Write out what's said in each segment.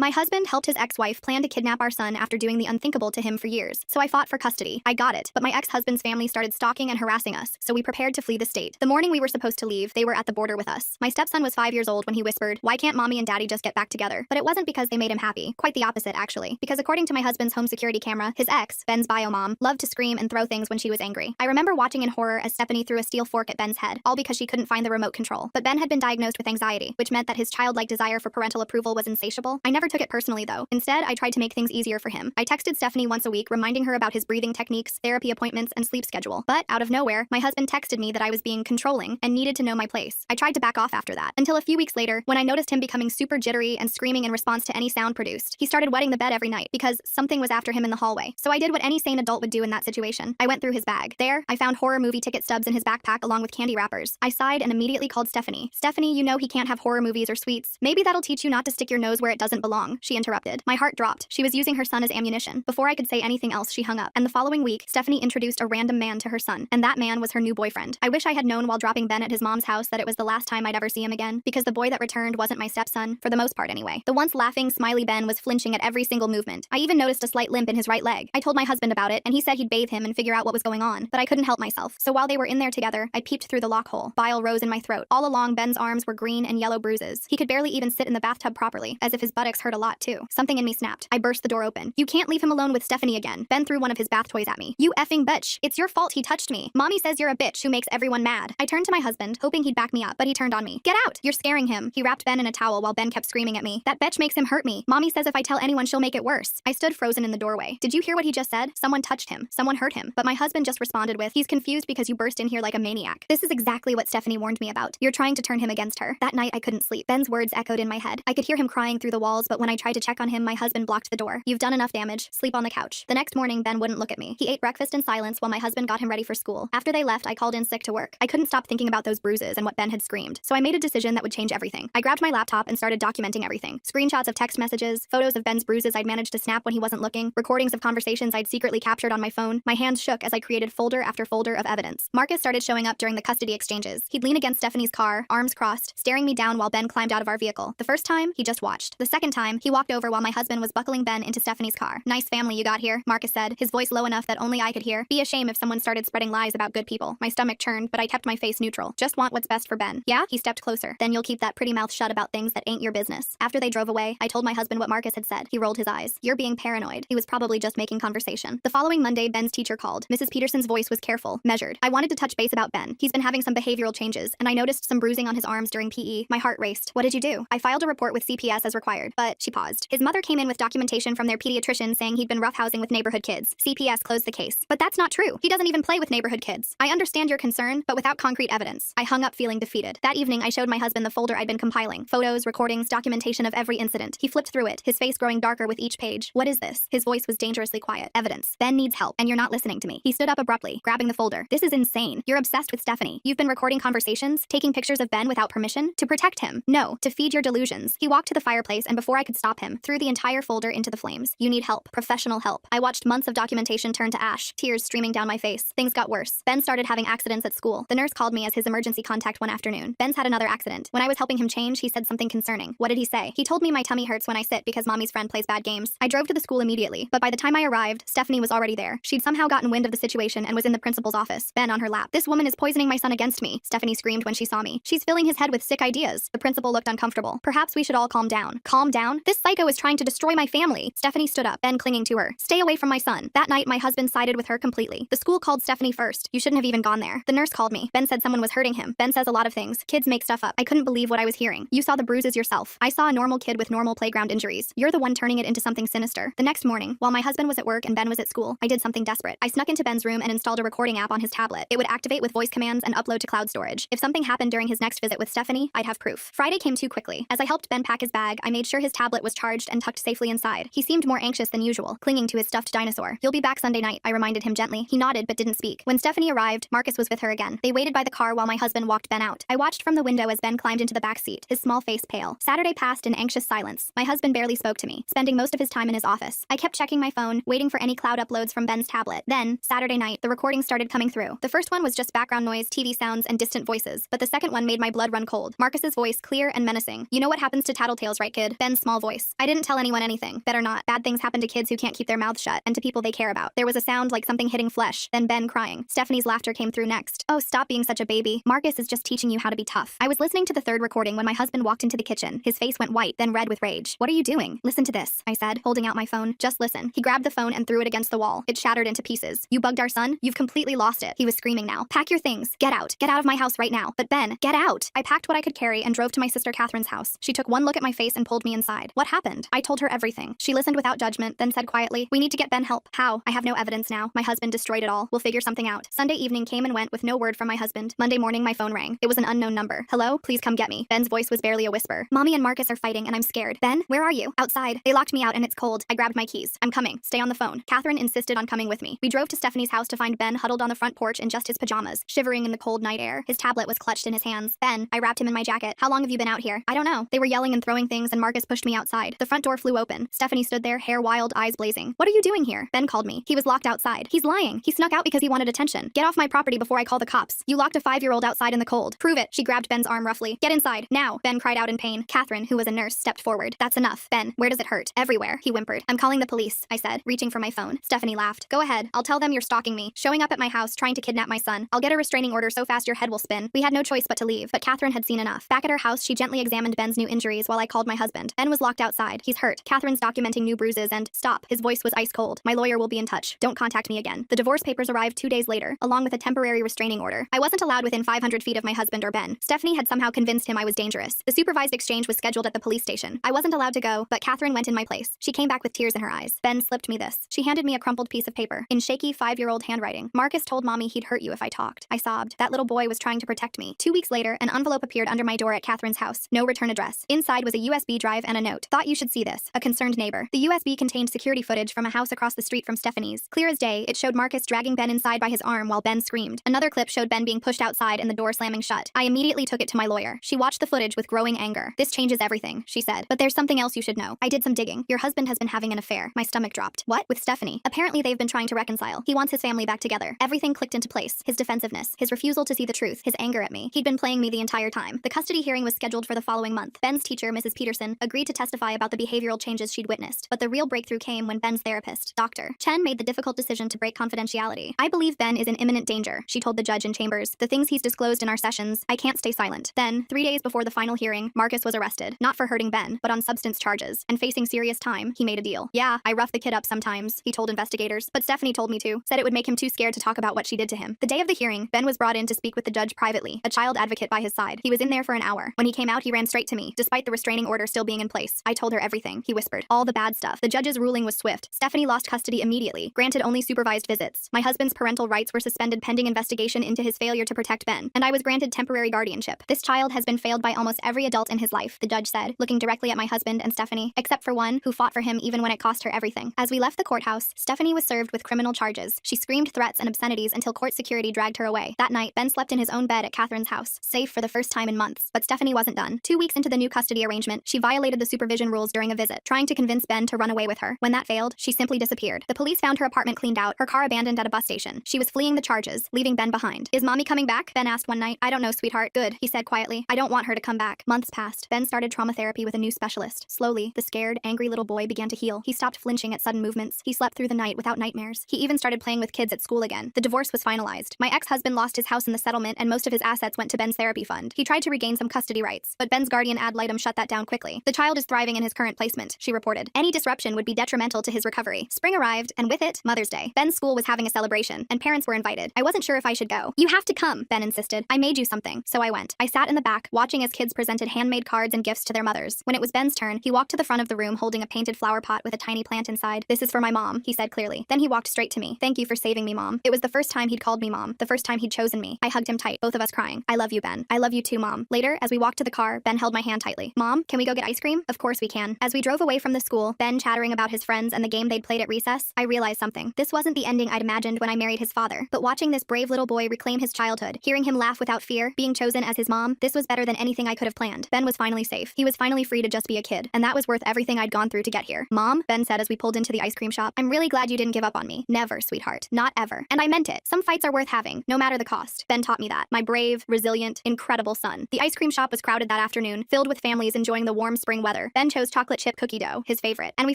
My husband helped his ex-wife plan to kidnap our son after doing the unthinkable to him for years, so I fought for custody. I got it, but my ex-husband's family started stalking and harassing us, so we prepared to flee the state. The morning we were supposed to leave, they were at the border with us. My stepson was 5 years old when he whispered, "Why can't mommy and daddy just get back together?" But it wasn't because they made him happy. Quite the opposite, actually. Because according to my husband's home security camera, his ex, Ben's bio mom, loved to scream and throw things when she was angry. I remember watching in horror as Stephanie threw a steel fork at Ben's head, all because she couldn't find the remote control. But Ben had been diagnosed with anxiety, which meant that his childlike desire for parental approval was insatiable. I never took it personally, though. Instead, I tried to make things easier for him. I texted Stephanie once a week, reminding her about his breathing techniques, therapy appointments, and sleep schedule. But out of nowhere, my husband texted me that I was being controlling and needed to know my place. I tried to back off after that, until a few weeks later, when I noticed him becoming super jittery and screaming in response to any sound produced. He started wetting the bed every night because something was after him in the hallway. So I did what any sane adult would do in that situation. I went through his bag. There, I found horror movie ticket stubs in his backpack along with candy wrappers. I sighed and immediately called Stephanie. "Stephanie, you know he can't have horror movies or sweets. Maybe that'll teach you not to stick your nose where it doesn't belong," she interrupted. My heart dropped. She was using her son as ammunition. Before I could say anything else, she hung up. And the following week, Stephanie introduced a random man to her son, and that man was her new boyfriend. I wish I had known while dropping Ben at his mom's house that it was the last time I'd ever see him again, because the boy that returned wasn't my stepson, for the most part anyway. The once laughing, smiley Ben was flinching at every single movement. I even noticed a slight limp in his right leg. I told my husband about it, and he said he'd bathe him and figure out what was going on, but I couldn't help myself. So while they were in there together, I peeped through the lock hole. Bile rose in my throat. All along, Ben's arms were green and yellow bruises. He could barely even sit in the bathtub properly, as if his buttocks hurt a lot too. Something in me snapped. I burst the door open. "You can't leave him alone with Stephanie again." Ben threw one of his bath toys at me. "You effing bitch. It's your fault he touched me. Mommy says you're a bitch who makes everyone mad." I turned to my husband, hoping he'd back me up, but he turned on me. "Get out. You're scaring him." He wrapped Ben in a towel while Ben kept screaming at me. "That bitch makes him hurt me. Mommy says if I tell anyone she'll make it worse." I stood frozen in the doorway. Did you hear what he just said? Someone touched him. Someone hurt him. But my husband just responded with, "He's confused because you burst in here like a maniac." This is exactly what Stephanie warned me about. You're trying to turn him against her. That night I couldn't sleep. Ben's words echoed in my head. I could hear him crying through the walls, but when I tried to check on him, my husband blocked the door. "You've done enough damage. Sleep on the couch." The next morning, Ben wouldn't look at me. He ate breakfast in silence while my husband got him ready for school. After they left, I called in sick to work. I couldn't stop thinking about those bruises and what Ben had screamed. So I made a decision that would change everything. I grabbed my laptop and started documenting everything. Screenshots of text messages, photos of Ben's bruises I'd managed to snap when he wasn't looking, recordings of conversations I'd secretly captured on my phone. My hands shook as I created folder after folder of evidence. Marcus started showing up during the custody exchanges. He'd lean against Stephanie's car, arms crossed, staring me down while Ben climbed out of our vehicle. The first time, he just watched. The second time, he walked over while my husband was buckling Ben into Stephanie's car. "Nice family you got here," Marcus said, his voice low enough that only I could hear. Be a shame if someone started spreading lies about good people. My stomach churned, but I kept my face neutral. Just want what's best for Ben. "Yeah?" He stepped closer. "Then you'll keep that pretty mouth shut about things that ain't your business." After they drove away, I told my husband what Marcus had said. He rolled his eyes. "You're being paranoid." He was probably just making conversation. The following Monday, Ben's teacher called. Mrs. Peterson's voice was careful, measured. I wanted to touch base about Ben. He's been having some behavioral changes, and I noticed some bruising on his arms during PE. My heart raced. "What did you do?" "I filed a report with CPS as required." But she paused. "His mother came in with documentation from their pediatrician saying he'd been roughhousing with neighborhood kids. CPS closed the case." "But that's not true. He doesn't even play with neighborhood kids." "I understand your concern, but without concrete evidence." I hung up feeling defeated. That evening, I showed my husband the folder I'd been compiling. Photos, recordings, documentation of every incident. He flipped through it, his face growing darker with each page. "What is this?" His voice was dangerously quiet. "Evidence. Ben needs help, and you're not listening to me." He stood up abruptly, grabbing the folder. "This is insane. You're obsessed with Stephanie. You've been recording conversations, taking pictures of Ben without permission? To protect him? No, to feed your delusions." He walked to the fireplace, and before I could stop him, threw the entire folder into the flames. "You need help. Professional help." I watched months of documentation turn to ash, tears streaming down my face. Things got worse. Ben started having accidents at school. The nurse called me as his emergency contact one afternoon. "Ben's had another accident." When I was helping him change, he said something concerning. "What did he say?" "He told me my tummy hurts when I sit because mommy's friend plays bad games." I drove to the school immediately, but by the time I arrived, Stephanie was already there. She'd somehow gotten wind of the situation and was in the principal's office, Ben on her lap. "This woman is poisoning my son against me," Stephanie screamed when she saw me. "She's filling his head with sick ideas." The principal looked uncomfortable. "Perhaps we should all calm down." "Calm down? This psycho is trying to destroy my family." Stephanie stood up, Ben clinging to her. "Stay away from my son." That night, my husband sided with her completely. The school called Stephanie first. "You shouldn't have even gone there." The nurse called me. "Ben said someone was hurting him." Ben says a lot of things. Kids make stuff up. I couldn't believe what I was hearing. "You saw the bruises yourself." "I saw a normal kid with normal playground injuries. You're the one turning it into something sinister." The next morning, while my husband was at work and Ben was at school, I did something desperate. I snuck into Ben's room and installed a recording app on his tablet. It would activate with voice commands and upload to cloud storage. If something happened during his next visit with Stephanie, I'd have proof. Friday came too quickly. As I helped Ben pack his bag, I made sure his tablet was charged and tucked safely inside. He seemed more anxious than usual, clinging to his stuffed dinosaur. "You'll be back Sunday night," I reminded him gently. He nodded but didn't speak. When Stephanie arrived, Marcus was with her again. They waited by the car while my husband walked Ben out. I watched from the window as Ben climbed into the back seat, his small face pale. Saturday passed in anxious silence. My husband barely spoke to me, spending most of his time in his office. I kept checking my phone, waiting for any cloud uploads from Ben's tablet. Then, Saturday night, the recording started coming through. The first one was just background noise, TV sounds, and distant voices, but the second one made my blood run cold. Marcus's voice clear and menacing. "You know what happens to tattletales, right, kid?" Ben's small small voice. I didn't tell anyone anything. Better not. Bad things happen to kids who can't keep their mouths shut and to people they care about. There was a sound like something hitting flesh, then Ben crying. Stephanie's laughter came through next. Oh, stop being such a baby. Marcus is just teaching you how to be tough. I was listening to the third recording when my husband walked into the kitchen. His face went white, then red with rage. What are you doing? Listen to this, I said, holding out my phone. Just listen. He grabbed the phone and threw it against the wall. It shattered into pieces. You bugged our son? You've completely lost it. He was screaming now. Pack your things. Get out. Get out of my house right now. But Ben, get out. I packed what I could carry and drove to my sister Catherine's house. She took one look at my face and pulled me inside. What happened? I told her everything. She listened without judgment, then said quietly, we need to get Ben help. How? I have no evidence now. My husband destroyed it all. We'll figure something out. Sunday evening came and went with no word from my husband. Monday morning, my phone rang. It was an unknown number. Hello? Please come get me. Ben's voice was barely a whisper. Mommy and Marcus are fighting and I'm scared. Ben, where are you? Outside. They locked me out and it's cold. I grabbed my keys. I'm coming. Stay on the phone. Catherine insisted on coming with me. We drove to Stephanie's house to find Ben huddled on the front porch in just his pajamas, shivering in the cold night air. His tablet was clutched in his hands. Ben, I wrapped him in my jacket. How long have you been out here? I don't know. They were yelling and throwing things and Marcus pushed me outside. The front door flew open. Stephanie stood there, hair wild, eyes blazing. What are you doing here? Ben called me. He was locked outside. He's lying. He snuck out because he wanted attention. Get off my property before I call the cops. You locked a 5-year-old outside in the cold. Prove it. She grabbed Ben's arm roughly. Get inside. Now. Ben cried out in pain. Catherine, who was a nurse, stepped forward. That's enough. Ben, where does it hurt? Everywhere. He whimpered. I'm calling the police, I said, reaching for my phone. Stephanie laughed. Go ahead. I'll tell them you're stalking me, showing up at my house, trying to kidnap my son. I'll get a restraining order so fast your head will spin. We had no choice but to leave, but Catherine had seen enough. Back at her house, she gently examined Ben's new injuries while I called my husband. Ben was locked outside. He's hurt. Catherine's documenting new bruises and stop. His voice was ice cold. My lawyer will be in touch. Don't contact me again. The divorce papers arrived 2 days later, along with a temporary restraining order. I wasn't allowed within 500 feet of my husband or Ben. Stephanie had somehow convinced him I was dangerous. The supervised exchange was scheduled at the police station. I wasn't allowed to go, but Catherine went in my place. She came back with tears in her eyes. Ben slipped me this. She handed me a crumpled piece of paper in shaky 5-year-old handwriting. Marcus told Mommy he'd hurt you if I talked. I sobbed. That little boy was trying to protect me. 2 weeks later, an envelope appeared under my door at Catherine's house. No return address. Inside was a USB drive and a note. Thought you should see this. A concerned neighbor. The USB contained security footage from a house across the street from Stephanie's. Clear as day, it showed Marcus dragging Ben inside by his arm while Ben screamed. Another clip showed Ben being pushed outside and the door slamming shut. I immediately took it to my lawyer. She watched the footage with growing anger. This changes everything, she said. But there's something else you should know. I did some digging. Your husband has been having an affair. My stomach dropped. What? With Stephanie. Apparently they've been trying to reconcile. He wants his family back together. Everything clicked into place. His defensiveness, his refusal to see the truth, his anger at me. He'd been playing me the entire time. The custody hearing was scheduled for the following month. Ben's teacher, Mrs. Peterson, agreed to testify about the behavioral changes she'd witnessed. But the real breakthrough came when Ben's therapist, Dr. Chen, made the difficult decision to break confidentiality. I believe Ben is in imminent danger, she told the judge in chambers. The things he's disclosed in our sessions, I can't stay silent. Then, 3 days before the final hearing, Marcus was arrested. Not for hurting Ben, but on substance charges. And facing serious time, he made a deal. Yeah, I rough the kid up sometimes, he told investigators. But Stephanie told me to. Said it would make him too scared to talk about what she did to him. The day of the hearing, Ben was brought in to speak with the judge privately, a child advocate by his side. He was in there for an hour. When he came out, he ran straight to me, despite the restraining order still being in place. I told her everything, he whispered. All the bad stuff. The judge's ruling was swift. Stephanie lost custody immediately, granted only supervised visits. My husband's parental rights were suspended pending investigation into his failure to protect Ben, and I was granted temporary guardianship. This child has been failed by almost every adult in his life, the judge said, looking directly at my husband and Stephanie, except for one who fought for him even when it cost her everything. As we left the courthouse, Stephanie was served with criminal charges. She screamed threats and obscenities until court security dragged her away. That night, Ben slept in his own bed at Catherine's house, safe for the first time in months. But Stephanie wasn't done. 2 weeks into the new custody arrangement, she violated the supervision rules during a visit, trying to convince Ben to run away with her. When that failed, she simply disappeared. The police found her apartment cleaned out, her car abandoned at a bus station. She was fleeing the charges, leaving Ben behind. Is Mommy coming back? Ben asked one night. I don't know, sweetheart. Good, he said quietly. I don't want her to come back. Months passed. Ben started trauma therapy with a new specialist. Slowly, the scared, angry little boy began to heal. He stopped flinching at sudden movements. He slept through the night without nightmares. He even started playing with kids at school again. The divorce was finalized. My ex-husband lost his house in the settlement and most of his assets went to Ben's therapy fund. He tried to regain some custody rights, but Ben's guardian ad litem shut that down quickly. The child is thriving in his current placement, she reported. Any disruption would be detrimental to his recovery. Spring arrived, and with it, Mother's Day. Ben's school was having a celebration, and parents were invited. I wasn't sure if I should go. You have to come, Ben insisted. I made you something, so I went. I sat in the back, watching as kids presented handmade cards and gifts to their mothers. When it was Ben's turn, he walked to the front of the room holding a painted flower pot with a tiny plant inside. This is for my mom, he said clearly. Then he walked straight to me. Thank you for saving me, Mom. It was the first time he'd called me Mom, the first time he'd chosen me. I hugged him tight, both of us crying. I love you, Ben. I love you too, Mom. Later, as we walked to the car, Ben held my hand tightly. Mom, can we go get ice cream? Of course we can. As we drove away from the school, Ben chattering about his friends and the game they'd played at recess, I realized something. This wasn't the ending I'd imagined when I married his father, but watching this brave little boy reclaim his childhood, hearing him laugh without fear, being chosen as his mom, this was better than anything I could have planned. Ben was finally safe. He was finally free to just be a kid, and that was worth everything I'd gone through to get here. Mom, Ben said as we pulled into the ice cream shop, I'm really glad you didn't give up on me. Never, sweetheart. Not ever. And I meant it. Some fights are worth having, no matter the cost. Ben taught me that. My brave, resilient, incredible son. The ice cream shop was crowded that afternoon, filled with families enjoying the warm spring weather weather. Ben chose chocolate chip cookie dough, his favorite, and we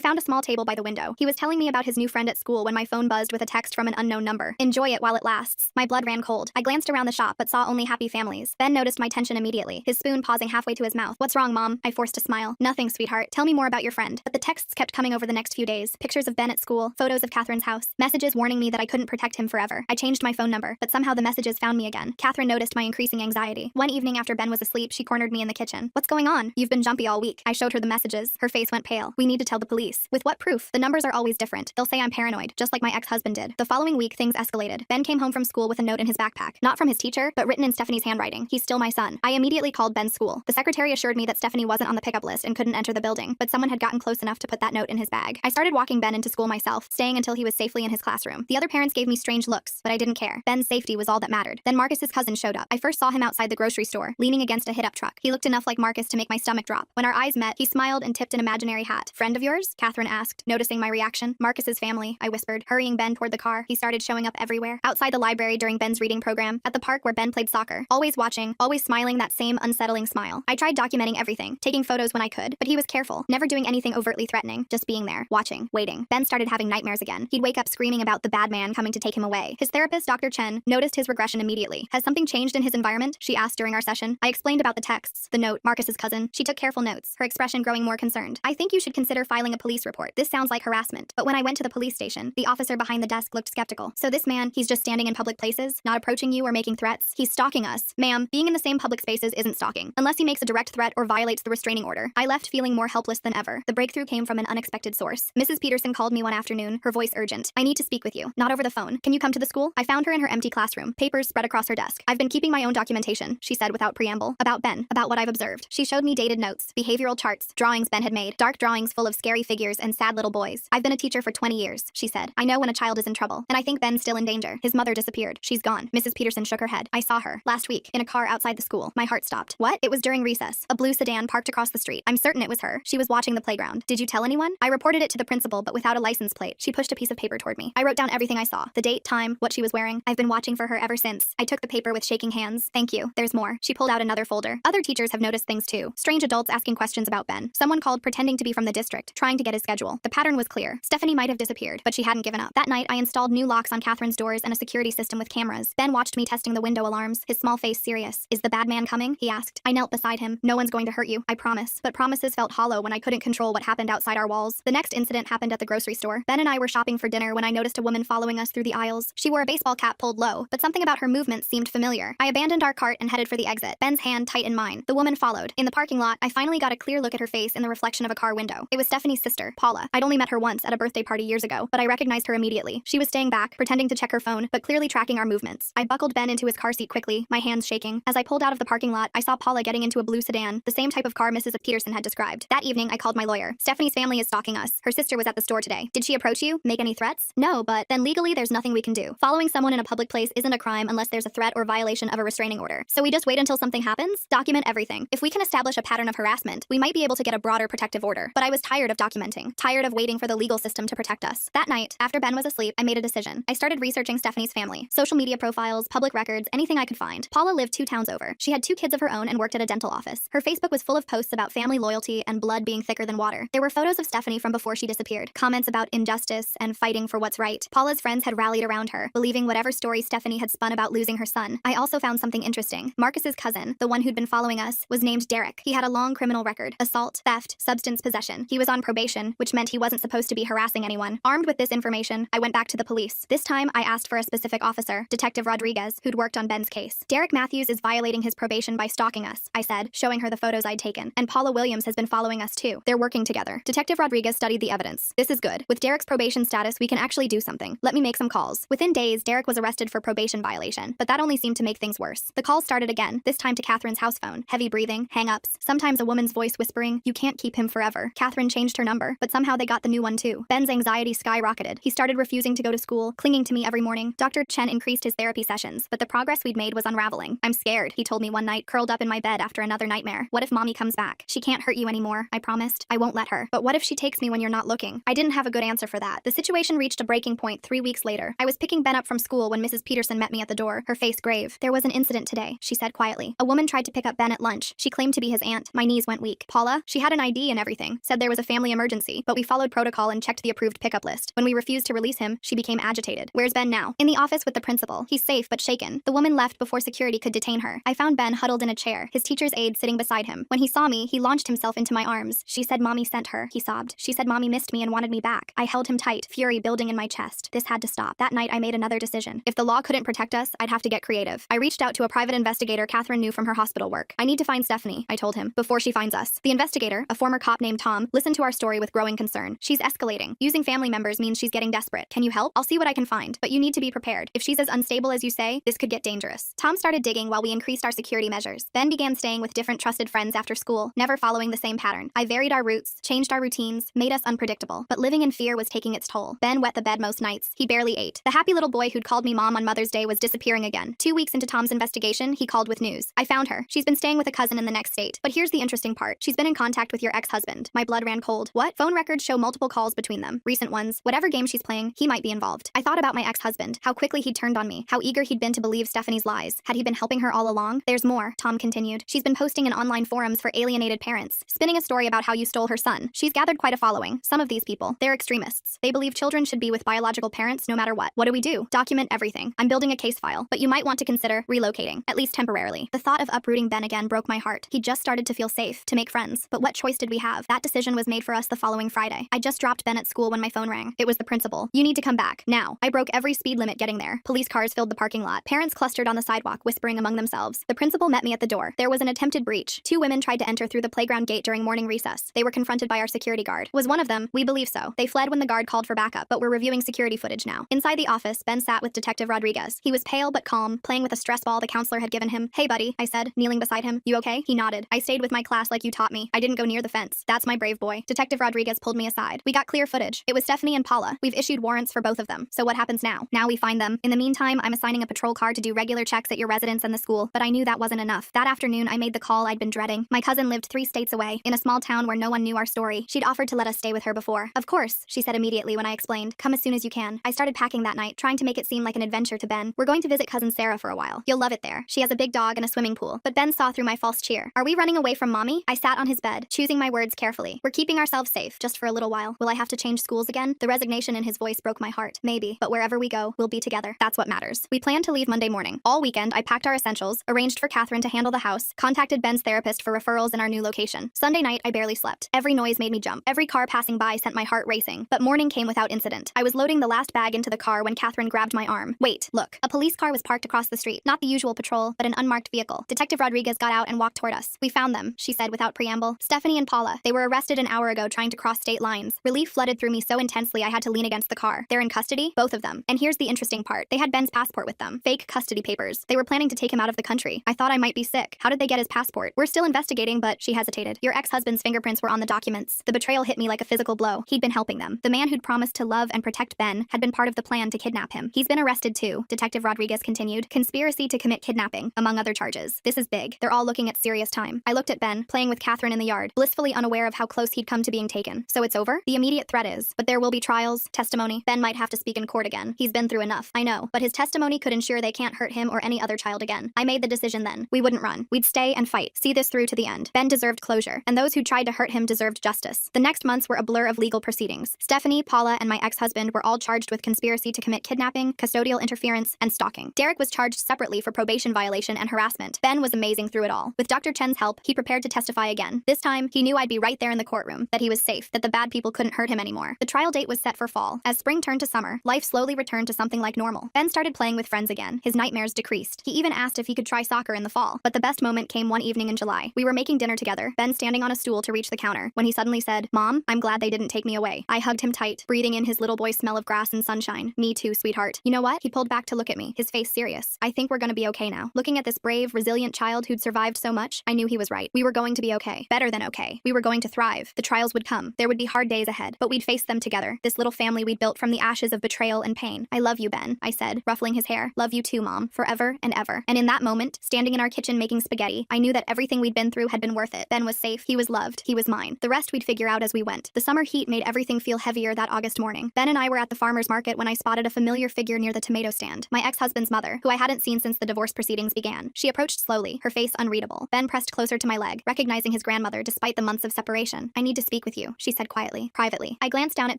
found a small table by the window. He was telling me about his new friend at school when my phone buzzed with a text from an unknown number. Enjoy it while it lasts. My blood ran cold. I glanced around the shop but saw only happy families. Ben noticed my tension immediately, his spoon pausing halfway to his mouth. What's wrong, Mom? I forced a smile. Nothing, sweetheart. Tell me more about your friend. But the texts kept coming over the next few days. Pictures of Ben at school, photos of Catherine's house, messages warning me that I couldn't protect him forever. I changed my phone number, but somehow the messages found me again. Catherine noticed my increasing anxiety. One evening after Ben was asleep, she cornered me in the kitchen. What's going on? You've been jumpy all week. I showed her the messages. Her face went pale. We need to tell the police. With what proof? The numbers are always different. They'll say I'm paranoid, just like my ex-husband did. The following week, things escalated. Ben came home from school with a note in his backpack. Not from his teacher, but written in Stephanie's handwriting. He's still my son. I immediately called Ben's school. The secretary assured me that Stephanie wasn't on the pickup list and couldn't enter the building, but someone had gotten close enough to put that note in his bag. I started walking Ben into school myself, staying until he was safely in his classroom. The other parents gave me strange looks, but I didn't care. Ben's safety was all that mattered. Then Marcus's cousin showed up. I first saw him outside the grocery store, leaning against a hit-up truck. He looked enough like Marcus to make my stomach drop. When our eyes met, he smiled and tipped an imaginary hat. Friend of yours? Catherine asked, noticing my reaction. Marcus's family, I whispered, hurrying Ben toward the car. He started showing up everywhere. Outside the library during Ben's reading program, at the park where Ben played soccer. Always watching, always smiling that same unsettling smile. I tried documenting everything, taking photos when I could, but he was careful, never doing anything overtly threatening, just being there, watching, waiting. Ben started having nightmares again. He'd wake up screaming about the bad man coming to take him away. His therapist, Dr. Chen, noticed his regression immediately. Has something changed in his environment? She asked during our session. I explained about the texts, the note, Marcus's cousin. She took careful notes, her expression growing more concerned. I think you should consider filing a police report. This sounds like harassment. But when I went to the police station, the officer behind the desk looked skeptical. So this man, he's just standing in public places, not approaching you or making threats. He's stalking us. Ma'am, being in the same public spaces isn't stalking, unless he makes a direct threat or violates the restraining order. I left feeling more helpless than ever. The breakthrough came from an unexpected source. Mrs. Peterson called me one afternoon, her voice urgent. I need to speak with you. Not over the phone. Can you come to the school? I found her in her empty classroom, papers spread across her desk. I've been keeping my own documentation, she said without preamble. About Ben, about what I've observed. She showed me dated notes, behavioral charts, drawings Ben had made, dark drawings full of scary figures and sad little boys. I've been a teacher for 20 years, she said. I know when a child is in trouble, and I think Ben's still in danger. His mother disappeared. She's gone. Mrs. Peterson shook her head. I saw her last week in a car outside the school. My heart stopped. What? It was during recess. A blue sedan parked across the street. I'm certain it was her. She was watching the playground. Did you tell anyone? I reported it to the principal, but without a license plate. She pushed a piece of paper toward me. I wrote down everything I saw. The date, time, what she was wearing. I've been watching for her ever since. I took the paper with shaking hands. Thank you. There's more. She pulled out another folder. Other teachers have noticed things too. Strange adults asking questions about Ben. Someone called pretending to be from the district, trying to get his schedule. The pattern was clear. Stephanie might have disappeared, but she hadn't given up. That night, I installed new locks on Catherine's doors and a security system with cameras. Ben watched me testing the window alarms, his small face serious. Is the bad man coming? He asked. I knelt beside him. No one's going to hurt you, I promise. But promises felt hollow when I couldn't control what happened outside our walls. The next incident happened at the grocery store. Ben and I were shopping for dinner when I noticed a woman following us through the aisles. She wore a baseball cap pulled low, but something about her movements seemed familiar. I abandoned our cart and headed for the exit, Ben's hand tight in mine. The woman followed. In the parking lot, I finally got a clear look at her face in the reflection of a car window. It was Stephanie's sister, Paula. I'd only met her once at a birthday party years ago, but I recognized her immediately. She was staying back, pretending to check her phone, but clearly tracking our movements. I buckled Ben into his car seat quickly, my hands shaking. As I pulled out of the parking lot, I saw Paula getting into a blue sedan, the same type of car Mrs. Peterson had described. That evening, I called my lawyer. Stephanie's family is stalking us. Her sister was at the store today. Did she approach you? Make any threats? No, but then legally there's nothing we can do. Following someone in a public place isn't a crime unless there's a threat or violation of a restraining order. So we just wait until something happens? Document everything. If we can establish a pattern of harassment, we might be able to get a broader protective order. But I was tired of documenting, tired of waiting for the legal system to protect us. That night, after Ben was asleep, I made a decision. I started researching Stephanie's family, social media profiles, public records, anything I could find. Paula lived 2 towns over. She had 2 kids of her own and worked at a dental office. Her Facebook was full of posts about family loyalty and blood being thicker than water. There were photos of Stephanie from before she disappeared, comments about injustice and fighting for what's right. Paula's friends had rallied around her, believing whatever story Stephanie had spun about losing her son. I also found something interesting. Marcus's cousin, the one who'd been following us, was named Derek. He had a long criminal record: assault, theft, substance possession. He was on probation, which meant he wasn't supposed to be harassing anyone. Armed with this information, I went back to the police. This time, I asked for a specific officer, Detective Rodriguez, who'd worked on Ben's case. Derek Matthews is violating his probation by stalking us, I said, showing her the photos I'd taken. And Paula Williams has been following us too. They're working together. Detective Rodriguez studied the evidence. This is good. With Derek's probation status, we can actually do something. Let me make some calls. Within days, Derek was arrested for probation violation, but that only seemed to make things worse. The calls started again, this time to Catherine's house phone. Heavy breathing, hang-ups, sometimes a woman's voice whispering, "You can't keep him forever." Catherine changed her number, but somehow they got the new one too. Ben's anxiety skyrocketed. He started refusing to go to school, clinging to me every morning. Dr. Chen increased his therapy sessions, but the progress we'd made was unraveling. "I'm scared," he told me one night, curled up in my bed after another nightmare. "What if mommy comes back? She can't hurt you anymore," I promised. "I won't let her. But what if she takes me when you're not looking?" I didn't have a good answer for that. The situation reached a breaking point 3 weeks later. I was picking Ben up from school when Mrs. Peterson met me at the door, her face grave. "There was an incident today," she said quietly. "A woman tried to pick up Ben at lunch. She claimed to be his aunt." My knees went weak. Paula Paula? She had an ID and everything, said there was a family emergency, but we followed protocol and checked the approved pickup list. When we refused to release him, she became agitated. Where's Ben now? In the office with the principal. He's safe but shaken. The woman left before security could detain her. I found Ben huddled in a chair, his teacher's aide sitting beside him. When he saw me, he launched himself into my arms. She said Mommy sent her, he sobbed. She said Mommy missed me and wanted me back. I held him tight, fury building in my chest. This had to stop. That night I made another decision. If the law couldn't protect us, I'd have to get creative. I reached out to a private investigator Catherine knew from her hospital work. I need to find Stephanie, I told him, before she finds us. The investigator, a former cop named Tom, listened to our story with growing concern. She's escalating. Using family members means she's getting desperate. Can you help? I'll see what I can find. But you need to be prepared. If she's as unstable as you say, this could get dangerous. Tom started digging while we increased our security measures. Ben began staying with different trusted friends after school, never following the same pattern. I varied our routes, changed our routines, made us unpredictable. But living in fear was taking its toll. Ben wet the bed most nights. He barely ate. The happy little boy who'd called me mom on Mother's Day was disappearing again. 2 weeks into Tom's investigation, he called with news. I found her. She's been staying with a cousin in the next state. But here's the interesting part. She's been in contact with your ex-husband. My blood ran cold. What? Phone records show multiple calls between them. Recent ones. Whatever game she's playing, he might be involved. I thought about my ex-husband. How quickly he'd turned on me. How eager he'd been to believe Stephanie's lies. Had he been helping her all along? There's more, Tom continued. She's been posting in online forums for alienated parents, spinning a story about how you stole her son. She's gathered quite a following. Some of these people, they're extremists. They believe children should be with biological parents no matter what. What do we do? Document everything. I'm building a case file, but you might want to consider relocating, at least temporarily. The thought of uprooting Ben again broke my heart. He just started to feel safe, to make friends. But what choice did we have? That decision was made for us the following Friday. I just dropped Ben at school when my phone rang. It was the principal. You need to come back. Now. I broke every speed limit getting there. Police cars filled the parking lot. Parents clustered on the sidewalk, whispering among themselves. The principal met me at the door. There was an attempted breach. 2 women tried to enter through the playground gate during morning recess. They were confronted by our security guard. Was one of them? We believe so. They fled when the guard called for backup, but we're reviewing security footage now. Inside the office, Ben sat with Detective Rodriguez. He was pale but calm, playing with a stress ball the counselor had given him. Hey buddy, I said, kneeling beside him. You okay? He nodded. I stayed with my class like you taught me. I didn't go near the fence. That's my brave boy. Detective Rodriguez pulled me aside. We got clear footage. It was Stephanie and Paula. We've issued warrants for both of them. So what happens now? Now we find them. In the meantime, I'm assigning a patrol car to do regular checks at your residence and the school, but I knew that wasn't enough. That afternoon, I made the call I'd been dreading. My cousin lived 3 states away, in a small town where no one knew our story. She'd offered to let us stay with her before. Of course, she said immediately when I explained. Come as soon as you can. I started packing that night, trying to make it seem like an adventure to Ben. We're going to visit cousin Sarah for a while. You'll love it there. She has a big dog and a swimming pool. But Ben saw through my false cheer. Are we running away from mommy? I sat on his bed, choosing my words carefully. We're keeping ourselves safe, just for a little while. Will I have to change schools again? The resignation in his voice broke my heart. Maybe, but wherever we go, we'll be together. That's what matters. We planned to leave Monday morning. All weekend, I packed our essentials, arranged for Catherine to handle the house, contacted Ben's therapist for referrals in our new location. Sunday night, I barely slept. Every noise made me jump. Every car passing by sent my heart racing. But morning came without incident. I was loading the last bag into the car when Catherine grabbed my arm. Wait, look. A police car was parked across the street. Not the usual patrol, but an unmarked vehicle. Detective Rodriguez got out and walked toward us. We found them, she said without preamble. Stephanie and Paula. They were arrested an hour ago trying to cross state lines. Relief flooded through me so intensely I had to lean against the car. They're in custody, both of them. And here's the interesting part. They had Ben's passport with them. Fake custody papers. They were planning to take him out of the country. I thought I might be sick. How did they get his passport? We're still investigating, but she hesitated. Your ex-husband's fingerprints were on the documents. The betrayal hit me like a physical blow. He'd been helping them. The man who'd promised to love and protect Ben had been part of the plan to kidnap him. He's been arrested too, Detective Rodriguez continued. Conspiracy to commit kidnapping, among other charges. This is big. They're all looking at serious time. I looked at Ben, playing with Catherine in the yard, blissfully unaware of how close he'd come to being taken. So it's over? The immediate threat is, but there will be trials, testimony. Ben might have to speak in court again. He's been through enough. I know, but his testimony could ensure they can't hurt him or any other child again. I made the decision then. We wouldn't run. We'd stay and fight. See this through to the end. Ben deserved closure, and those who tried to hurt him deserved justice. The next months were a blur of legal proceedings. Stephanie, Paula, and my ex-husband were all charged with conspiracy to commit kidnapping, custodial interference, and stalking. Derek was charged separately for probation violation and harassment. Ben was amazing through it all. With Dr. Chen's help, he prepared to testify again. This time, he knew I'd be right there in the courtroom, that he was safe, that the bad people couldn't hurt him anymore. The trial date was set for fall. As spring turned to summer, life slowly returned to something like normal. Ben started playing with friends again. His nightmares decreased. He even asked if he could try soccer in the fall. But the best moment came one evening in July. We were making dinner together, Ben standing on a stool to reach the counter, when he suddenly said, "Mom, I'm glad they didn't take me away." I hugged him tight, breathing in his little boy's smell of grass and sunshine. Me too, sweetheart. You know what? He pulled back to look at me, his face serious. I think we're gonna be okay now. Looking at this brave, resilient child who'd survived so much, I knew he was right. We were going to be okay. Better than okay. We were going to thrive. The trials would come. There would be hard days ahead, but we'd face them together. This little family we'd built from the ashes of betrayal and pain. I love you, Ben, I said, ruffling his hair. Love you too, Mom, forever and ever. And in that moment, standing in our kitchen making spaghetti, I knew that everything we'd been through had been worth it. Ben was safe. He was loved. He was mine. The rest we'd figure out as we went. The summer heat made everything feel heavier that August morning. Ben and I were at the farmer's market when I spotted a familiar figure near the tomato stand. My ex-husband's mother, who I hadn't seen since the divorce proceedings began. She approached slowly, her face unreadable. Ben pressed closer to my leg, recognizing his grandmother grandmother despite the months of separation. I need to speak with you, she said quietly, privately. I glanced down at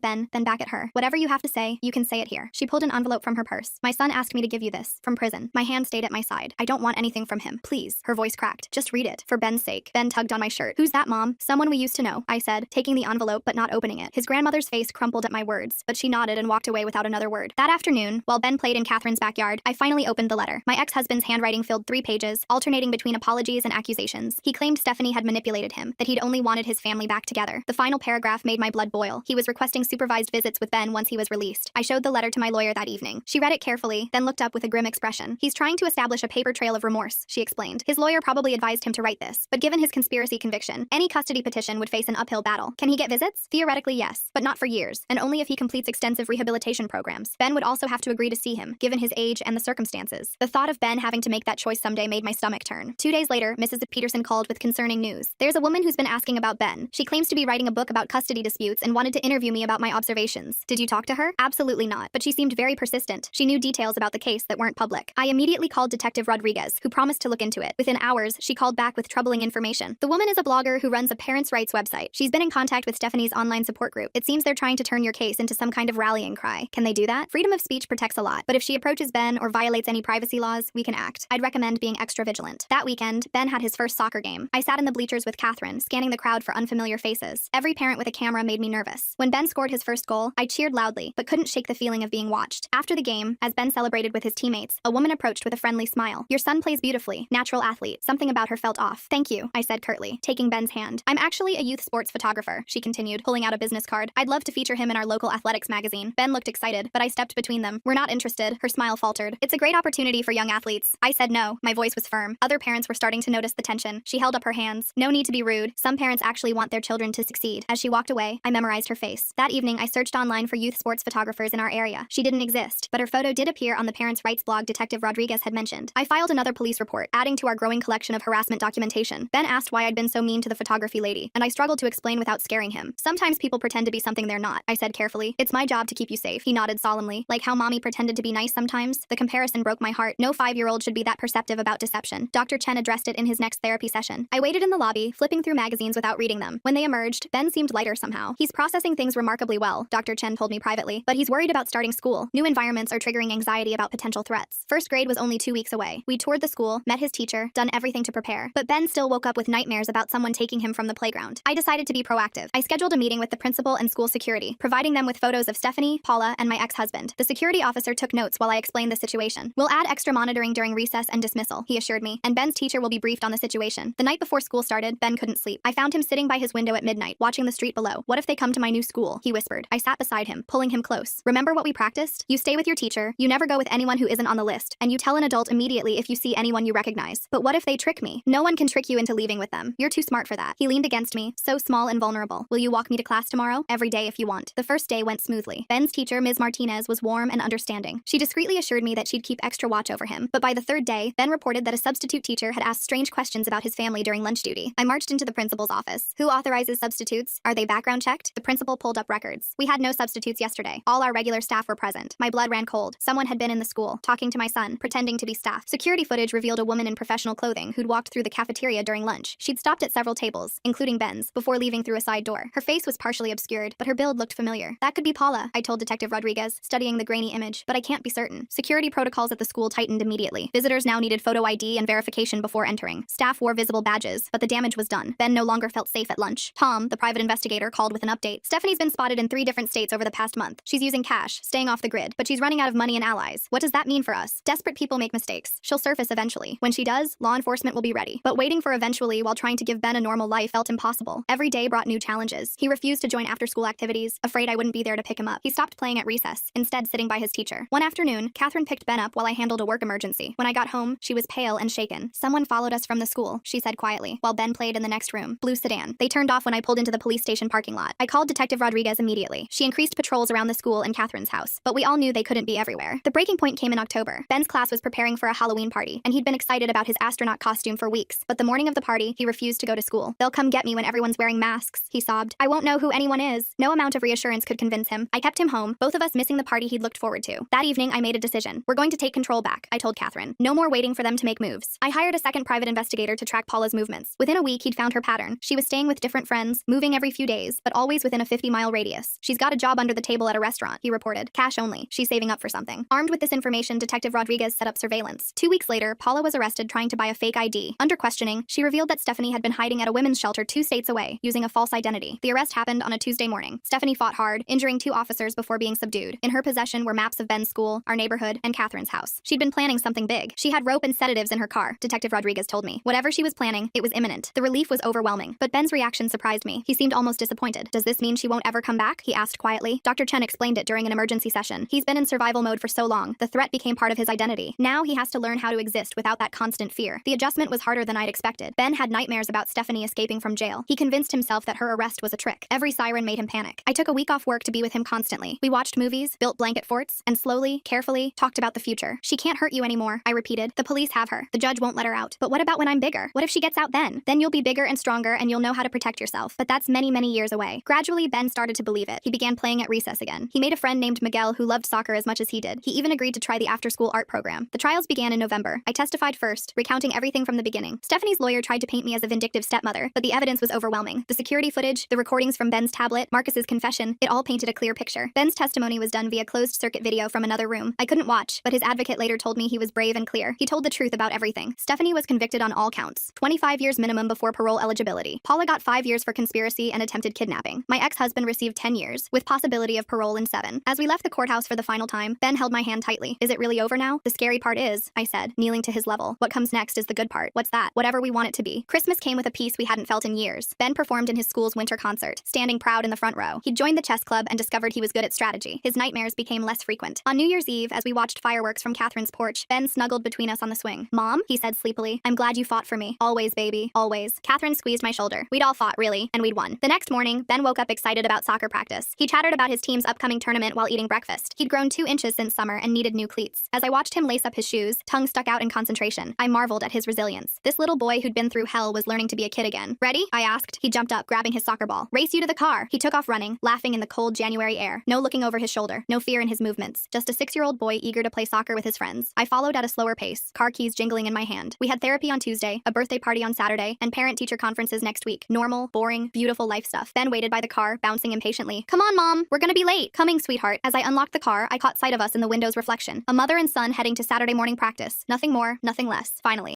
Ben, then back at her. Whatever you have to say, you can say it here. She pulled an envelope from her purse. My son asked me to give you this. From prison. My hand stayed at my side. I don't want anything from him. Please. Her voice cracked. Just read it. For Ben's sake. Ben tugged on my shirt. Who's that, Mom? Someone we used to know, I said, taking the envelope but not opening it. His grandmother's face crumpled at my words, but she nodded and walked away without another word. That afternoon, while Ben played in Catherine's backyard, I finally opened the letter. My ex-husband's handwriting filled 3 pages, alternating between apologies and accusations. He claimed Stephanie had manipulated him, that he'd only wanted his family back together. The final paragraph made my blood boil. He was requesting supervised visits with Ben once he was released. I showed the letter to my lawyer that evening. She read it carefully, then looked up with a grim expression. He's trying to establish a paper trail of remorse, she explained. His lawyer probably advised him to write this, but given his conspiracy conviction, any custody petition would face an uphill battle. Can he get visits? Theoretically, yes, but not for years, and only if he completes extensive rehabilitation programs. Ben would also have to agree to see him, given his age and the circumstances. The thought of Ben having to make that choice someday made my stomach turn. 2 days later, Mrs. Peterson called with concerning news. There's a woman who's been asking about Ben. She claims to be writing a book about custody disputes and wanted to interview me about my observations. Did you talk to her? Absolutely not, but she seemed very persistent. She knew details about the case that weren't public. I immediately called Detective Rodriguez, who promised to look into it. Within hours, she called back with troubling information. The woman is a blogger who runs a parents' rights website. She's been in contact with Stephanie's online support group. It seems they're trying to turn your case into some kind of rallying cry. Can they do that? Freedom of speech protects a lot, but if she approaches Ben or violates any privacy laws, we can act. I'd recommend being extra vigilant. That weekend, Ben had his first soccer game. I sat in the bleachers with Catherine, scanning the crowd for unfamiliar faces. Every parent with a camera made me nervous. When Ben scored his first goal, I cheered loudly, but couldn't shake the feeling of being watched. After the game, as Ben celebrated with his teammates, a woman approached with a friendly smile. Your son plays beautifully. Natural athlete. Something about her felt off. Thank you, I said curtly, taking Ben's hand. I'm actually a youth sports photographer, she continued, pulling out a business card. I'd love to feature him in our local athletics magazine. Ben looked excited, but I stepped between them. We're not interested. Her smile faltered. It's a great opportunity for young athletes. I said no. My voice was firm. Other parents were starting to notice the tension. She held up her hands. No need to be rude. Some parents actually want their children to succeed. As she walked away, I memorized her face. That evening, I searched online for youth sports photographers in our area. She didn't exist, but her photo did appear on the parents' rights blog Detective Rodriguez had mentioned. I filed another police report, adding to our growing collection of harassment documentation. Ben asked why I'd been so mean to the photography lady, and I struggled to explain without scaring him. Sometimes people pretend to be something they're not, I said carefully. It's my job to keep you safe. He nodded solemnly. Like how mommy pretended to be nice sometimes? The comparison broke my heart. No 5-year-old should be that perceptive about deception. Dr. Chen addressed it in his next therapy session. I waited in the lobby, flipping through magazines without reading them. When they emerged, Ben seemed lighter somehow. He's processing things remarkably well, Dr. Chen told me privately, but he's worried about starting school. New environments are triggering anxiety about potential threats. First grade was only 2 weeks away. We toured the school, met his teacher, done everything to prepare. But Ben still woke up with nightmares about someone taking him from the playground. I decided to be proactive. I scheduled a meeting with the principal and school security, providing them with photos of Stephanie, Paula, and my ex-husband. The security officer took notes while I explained the situation. We'll add extra monitoring during recess and dismissal, he assured me, and Ben's teacher will be briefed on the situation. The night before school started, Ben couldn't sleep. I found him sitting by his window at midnight, watching the street below. What if they come to my new school? He whispered. I sat beside him, pulling him close. Remember what we practiced? You stay with your teacher, you never go with anyone who isn't on the list, and you tell an adult immediately if you see anyone you recognize. But what if they trick me? No one can trick you into leaving with them. You're too smart for that. He leaned against me, so small and vulnerable. Will you walk me to class tomorrow? Every day if you want. The first day went smoothly. Ben's teacher, Ms. Martinez, was warm and understanding. She discreetly assured me that she'd keep extra watch over him. But by the 3rd day, Ben reported that a substitute teacher had asked strange questions about his family during lunch duty. I marched into the principal's office. Who authorizes substitutes? Are they background checked? The principal pulled up records. We had no substitutes yesterday. All our regular staff were present. My blood ran cold. Someone had been in the school, talking to my son, pretending to be staff. Security footage revealed a woman in professional clothing who'd walked through the cafeteria during lunch. She'd stopped at several tables, including Ben's, before leaving through a side door. Her face was partially obscured, but her build looked familiar. That could be Paula, I told Detective Rodriguez, studying the grainy image, but I can't be certain. Security protocols at the school tightened immediately. Visitors now needed photo ID and verification before entering. Staff wore visible badges, but the damage was done. Ben no longer felt safe at lunch. Tom, the private investigator, called with an update. Stephanie's been spotted in 3 different states over the past month. She's using cash, staying off the grid, but she's running out of money and allies. What does that mean for us? Desperate people make mistakes. She'll surface eventually. When she does, law enforcement will be ready. But waiting for eventually while trying to give Ben a normal life felt impossible. Every day brought new challenges. He refused to join after-school activities, afraid I wouldn't be there to pick him up. He stopped playing at recess, instead sitting by his teacher. One afternoon, Catherine picked Ben up while I handled a work emergency. When I got home, she was pale and shaken. Someone followed us from the school, she said quietly, while Ben played in the next room. Blue sedan. They turned off when I pulled into the police station parking lot. I called Detective Rodriguez immediately. She increased patrols around the school and Catherine's house, but we all knew they couldn't be everywhere. The breaking point came in October. Ben's class was preparing for a Halloween party, and he'd been excited about his astronaut costume for weeks. But the morning of the party, he refused to go to school. They'll come get me when everyone's wearing masks, he sobbed. I won't know who anyone is. No amount of reassurance could convince him. I kept him home, both of us missing the party he'd looked forward to. That evening, I made a decision. We're going to take control back, I told Catherine. No more waiting for them to make moves. I hired a second private investigator to track Paula's movements. Within a week, he he'd found her pattern. She was staying with different friends, moving every few days, but always within a 50-mile radius. She's got a job under the table at a restaurant, he reported. Cash only. She's saving up for something. Armed with this information, Detective Rodriguez set up surveillance. 2 weeks later, Paula was arrested trying to buy a fake ID. Under questioning, she revealed that Stephanie had been hiding at a women's shelter 2 states away, using a false identity. The arrest happened on a Tuesday morning. Stephanie fought hard, injuring 2 officers before being subdued. In her possession were maps of Ben's school, our neighborhood, and Catherine's house. She'd been planning something big. She had rope and sedatives in her car, Detective Rodriguez told me. Whatever she was planning, it was imminent. The relief was overwhelming, but Ben's reaction surprised me. He seemed almost disappointed. Does this mean she won't ever come back? He asked quietly. Dr. Chen explained it during an emergency session. He's been in survival mode for so long. The threat became part of his identity. Now he has to learn how to exist without that constant fear. The adjustment was harder than I'd expected. Ben had nightmares about Stephanie escaping from jail. He convinced himself that her arrest was a trick. Every siren made him panic. I took a week off work to be with him constantly. We watched movies, built blanket forts, and slowly, carefully, talked about the future. She can't hurt you anymore, I repeated. The police have her. The judge won't let her out. But what about when I'm bigger? What if she gets out then? Then you'll be bigger and stronger and you'll know how to protect yourself. But that's many, many years away. Gradually, Ben started to believe it. He began playing at recess again. He made a friend named Miguel who loved soccer as much as he did. He even agreed to try the after-school art program. The trials began in November. I testified first, recounting everything from the beginning. Stephanie's lawyer tried to paint me as a vindictive stepmother, but the evidence was overwhelming. The security footage, the recordings from Ben's tablet, Marcus's confession, it all painted a clear picture. Ben's testimony was done via closed-circuit video from another room. I couldn't watch, but his advocate later told me he was brave and clear. He told the truth about everything. Stephanie was convicted on all counts. 25 years minimum before parole eligibility. Paula got 5 years for conspiracy and attempted kidnapping. My ex-husband received 10 years, with possibility of parole in 7. As we left the courthouse for the final time, Ben held my hand tightly. Is it really over now? The scary part is, I said, kneeling to his level. What comes next is the good part. What's that? Whatever we want it to be. Christmas came with a peace we hadn't felt in years. Ben performed in his school's winter concert, standing proud in the front row. He'd joined the chess club and discovered he was good at strategy. His nightmares became less frequent. On New Year's Eve, as we watched fireworks from Catherine's porch, Ben snuggled between us on the swing. Mom, he said sleepily, I'm glad you fought for me. Always, baby. Always. Catherine squeezed my shoulder. We'd all fought, really, and we'd won. The next morning, Ben woke up excited about soccer practice. He chattered about his team's upcoming tournament while eating breakfast. He'd grown 2 inches since summer and needed new cleats. As I watched him lace up his shoes, tongue stuck out in concentration, I marveled at his resilience. This little boy who'd been through hell was learning to be a kid again. Ready? I asked. He jumped up, grabbing his soccer ball. Race you to the car. He took off running, laughing in the cold January air. No looking over his shoulder, no fear in his movements. Just a 6-year-old boy eager to play soccer with his friends. I followed at a slower pace, car keys jingling in my hand. We had therapy on Tuesday, a birthday party on Saturday, and parent-teacher conferences next week. Normal, boring, beautiful life stuff. Ben waited by the car, bouncing impatiently. Come on, Mom. We're gonna be late. Coming, sweetheart. As I unlocked the car, I caught sight of us in the window's reflection. A mother and son heading to Saturday morning practice. Nothing more, nothing less. Finally.